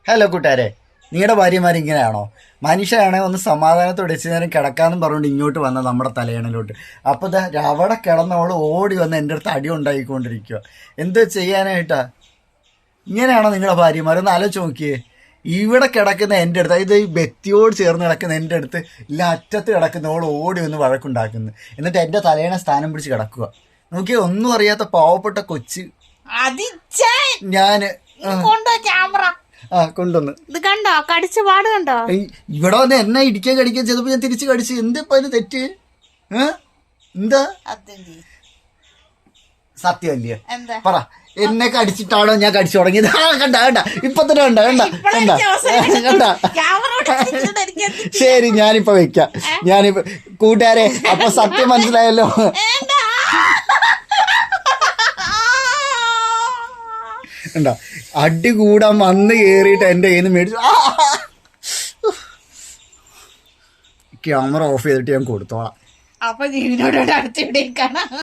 Hello കൂട്ടുകാരെ, നിങ്ങളുടെ ഭാര്യമാർ ഇങ്ങനെയാണോ? മനുഷ്യയാണെങ്കിൽ ഒന്ന് സമാധാനത്തോടെ വെച്ച് നേരം കിടക്കാമെന്നും പറഞ്ഞുകൊണ്ട് ഇങ്ങോട്ട് വന്ന നമ്മുടെ തലയണലോട്ട്. അപ്പോൾ അവിടെ കിടന്നവൾ ഓടി വന്ന് എൻ്റെ അടുത്ത് അടി ഉണ്ടായിക്കൊണ്ടിരിക്കുക. എന്ത് ചെയ്യാനായിട്ടാ? ഇങ്ങനെയാണോ നിങ്ങളുടെ ഭാര്യമാർ? ഒന്ന് ആലോചിച്ച് നോക്കിയേ. ഇവിടെ കിടക്കുന്ന എൻ്റെ അടുത്ത്, അതായത് ഈ വ്യക്തിയോട് ചേർന്ന് കിടക്കുന്ന എൻ്റെ അടുത്ത് ഇല്ല അറ്റത്ത് കിടക്കുന്നവൾ ഓടി വന്ന് വഴക്കുണ്ടാക്കുന്നു. എന്നിട്ട് എൻ്റെ തലയണ സ്ഥാനം പിടിച്ച് കിടക്കുക. നോക്കിയേ, ഒന്നും അറിയാത്ത പാവപ്പെട്ട കൊച്ച് ഞാൻ കൊണ്ടുവന്ന് ഇത് കണ്ടോ, കടിച്ച പാട് കണ്ടോ? ഇവിടെ വന്ന് എന്നെ ഇടിക്കാൻ കടിക്കാൻ ചെയ്തപ്പോ ഞാൻ തിരിച്ച് കടിച്ച്. എന്തിപ്പോ അതിന് തെറ്റ്? എന്താ സത്യമല്ലേ? പറ, എന്നെ കടിച്ചിട്ടാണോ ഞാൻ കടിച്ചു തുടങ്ങിയത്? കണ്ട കണ്ട ഇപ്പൊ തന്നെ കണ്ട കണ്ട കണ്ട കണ്ട. ശരി, ഞാനിപ്പോ വെക്കാം. ഞാനിപ്പോ കൂട്ടുകാരെ, അപ്പൊ സത്യം മനസ്സിലായല്ലോ. ഉണ്ടോ, അടി കൂടാൻ വന്ന് കേറിയിട്ട് എൻ്റെ കയ്യിൽ നിന്ന് മേടിച്ചു. ക്യാമറ ഓഫ് ചെയ്തിട്ട് ഞാൻ കൊടുത്തോളാം. അപ്പൊ ജീവനോട് അടുത്ത് ഇവിടെ കാണാം.